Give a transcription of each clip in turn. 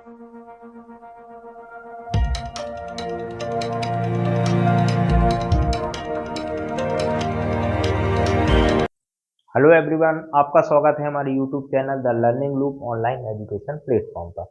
Hello everyone, आपका स्वागत है हमारे YouTube channel the learning loop online education platform पर।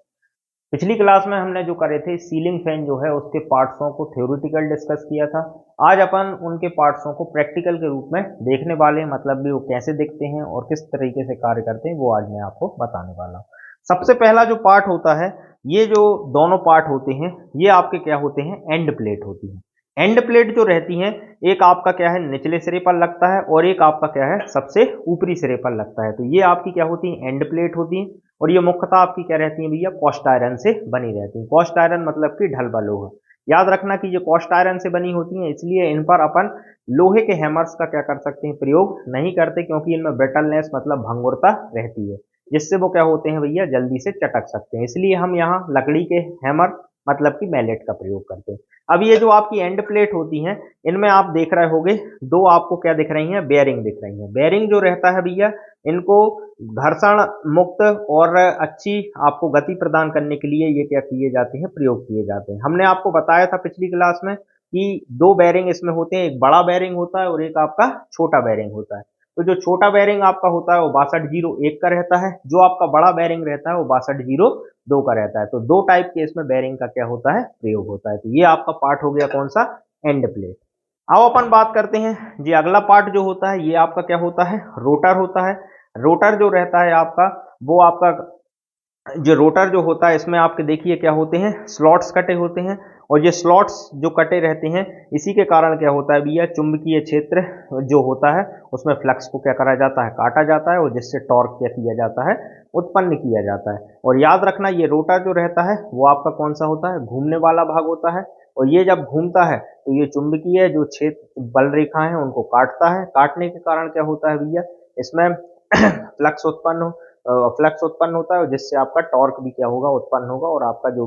पिछली क्लास में हमने जो करे थे सीलिंग फैन जो है उसके पार्ट्सों को थ्योरेटिकल डिस्कस किया था। आज अपन उनके पार्ट्सों को प्रैक्टिकल के रूप में देखने वाले हैं, मतलब भी वो कैसे दिखते हैं और किस तरीके से कार्य करते हैं वो आज मैं आपको बताने वाला हूँ। सबसे पहला जो पार्ट होता है, ये जो दोनों पार्ट होते हैं ये आपके क्या होते हैं, एंड प्लेट होती है। एंड प्लेट जो रहती हैं, एक आपका क्या है निचले सिरे पर लगता है और एक आपका क्या है सबसे ऊपरी सिरे पर लगता है। तो ये आपकी क्या होती है, एंड प्लेट होती है। और ये मुख्यतः आपकी क्या रहती है भैया, कॉस्ट आयरन से बनी रहती है। कॉस्ट आयरन मतलब कि ढलवा लोहा। याद रखना कि ये कॉस्ट आयरन से बनी होती है, इसलिए इन पर अपन लोहे के हैमर्स का क्या कर सकते हैं, प्रयोग नहीं करते, क्योंकि इनमें ब्रिटलनेस मतलब भंगुरता रहती है, जिससे वो क्या होते हैं भैया, जल्दी से चटक सकते हैं। इसलिए हम यहाँ लकड़ी के हैमर मतलब कि मैलेट का प्रयोग करते हैं। अब ये जो आपकी एंड प्लेट होती हैं, इनमें आप देख रहे होगे दो आपको क्या दिख रही हैं, बेयरिंग दिख रही हैं। बेयरिंग जो रहता है भैया, इनको घर्षण मुक्त और अच्छी आपको गति प्रदान करने के लिए ये क्या किए जाते हैं, प्रयोग किए जाते हैं। हमने आपको बताया था पिछली क्लास में कि दो बेयरिंग इसमें होते हैं, एक बड़ा बेयरिंग होता है और एक आपका छोटा बेयरिंग होता है। तो जो छोटा बेयरिंग आपका होता है वो 6201 का रहता है, जो आपका बड़ा बेयरिंग रहता है वो 6202 का रहता है। तो दो टाइप के इसमें बेयरिंग का क्या होता है, प्रयोग होता है। तो ये आपका पार्ट हो गया कौन सा, एंड प्लेट। आओ अपन बात करते हैं जी, अगला पार्ट जो होता है ये आपका क्या होता है, रोटर होता है। रोटर जो रहता है आपका, वो आपका जो रोटर जो होता है इसमें आपके देखिए क्या होते हैं, स्लॉट्स कटे होते हैं। और ये स्लॉट्स जो कटे रहते हैं, इसी के कारण क्या होता है भैया, चुंबकीय क्षेत्र जो होता है उसमें फ्लक्स को क्या करा जाता है, काटा जाता है, और जिससे टॉर्क क्या किया जाता है, उत्पन्न किया जाता है। और याद रखना ये रोटर जो रहता है वो आपका कौन सा होता है, घूमने वाला भाग होता है। और ये जब घूमता है तो ये चुंबकीय जो क्षेत्र बल रेखा है उनको काटता है। काटने के कारण क्या होता है भैया, इसमें फ्लक्स उत्पन्न होता है, जिससे आपका टॉर्क भी क्या होगा, उत्पन्न होगा, और आपका जो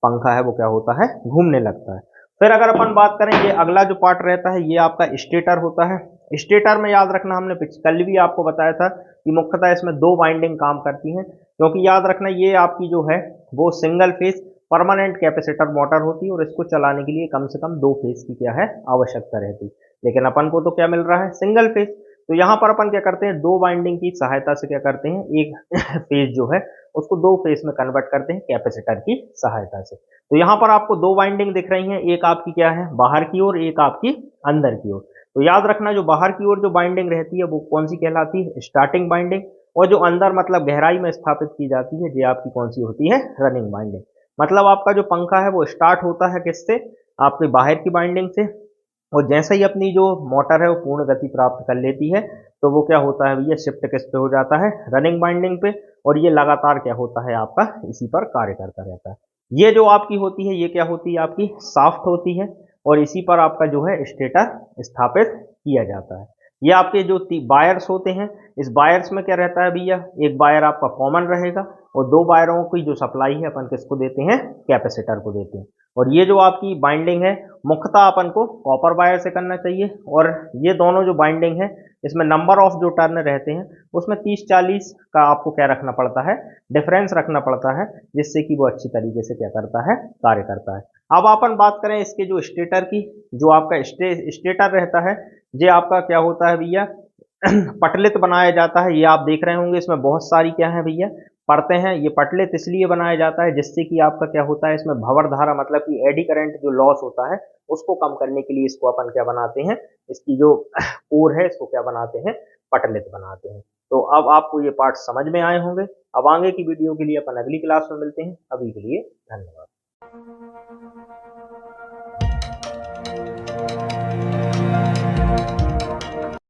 पंखा है वो क्या होता है, घूमने लगता है। फिर अगर अपन बात करें, ये अगला जो पार्ट रहता है ये आपका स्टेटर होता है। स्टेटर में याद रखना, हमने कल भी आपको बताया था कि मुख्यतः इसमें दो वाइंडिंग काम करती हैं, क्योंकि याद रखना ये आपकी जो है वो single phase permanent capacitor motor होती है, और इसको चलाने के लिए कम से कम दो फेज की क्या है, आवश्यकता रहती है। लेकिन अपन को तो क्या मिल रहा है, सिंगल फेज। तो यहाँ पर अपन क्या करते हैं, दो वाइंडिंग की सहायता से क्या करते हैं, एक फेज जो है उसको दो फेज में कन्वर्ट करते हैं कैपेसिटर की सहायता से। तो यहाँ पर आपको दो वाइंडिंग दिख रही हैं, एक आपकी क्या है बाहर की ओर, एक आपकी अंदर की ओर। तो याद रखना जो बाहर की ओर जो बाइंडिंग रहती है वो कौन सी कहलाती है, स्टार्टिंग बाइंडिंग। और जो अंदर मतलब गहराई में स्थापित की जाती है, ये आपकी कौन सी होती है, रनिंग बाइंडिंग। मतलब आपका जो पंखा है वो स्टार्ट होता है किससे, आपकी बाहर की बाइंडिंग से, और जैसे ही अपनी जो मोटर है वो पूर्ण गति प्राप्त कर लेती है तो वो क्या होता है भैया, शिफ्ट किस पे हो जाता है, रनिंग बाइंडिंग पे। और ये लगातार क्या होता है आपका, इसी पर कार्य करता रहता है। ये जो आपकी होती है ये क्या होती है, आपकी शाफ्ट होती है, और इसी पर आपका जो है स्टेटर स्थापित किया जाता है। ये आपके जो वायर्स होते हैं, इस वायर्स में क्या रहता है भैया, एक वायर आपका कॉमन रहेगा, और दो वायरों की जो सप्लाई है अपन किसको देते हैं, कैपेसिटर को देते हैं। और ये जो आपकी बाइंडिंग है मुख्यतः अपन को कॉपर वायर से करना चाहिए। और ये दोनों जो बाइंडिंग है इसमें नंबर ऑफ जो टर्न रहते हैं उसमें 30-40 का आपको क्या रखना पड़ता है, डिफरेंस रखना पड़ता है, जिससे कि वो अच्छी तरीके से क्या करता है, कार्य करता है। अब अपन बात करें इसके जो स्टेटर की, जो आपका स्टेटर रहता है, ये आपका क्या होता है भैया, पटलित बनाया जाता है। ये आप देख रहे होंगे इसमें बहुत सारी क्या है भैया, पढ़ते हैं। ये पटलित इसलिए बनाया जाता है जिससे कि आपका क्या होता है, इसमें भंवर धारा मतलब कि एडी करंट जो लॉस होता है उसको कम करने के लिए इसको अपन क्या बनाते हैं, इसकी जो कोर है इसको क्या बनाते हैं, पटलित बनाते हैं। तो अब आपको ये पार्ट समझ में आए होंगे। अब आगे की वीडियो के लिए अपन अगली क्लास में मिलते हैं। अभी के लिए धन्यवाद।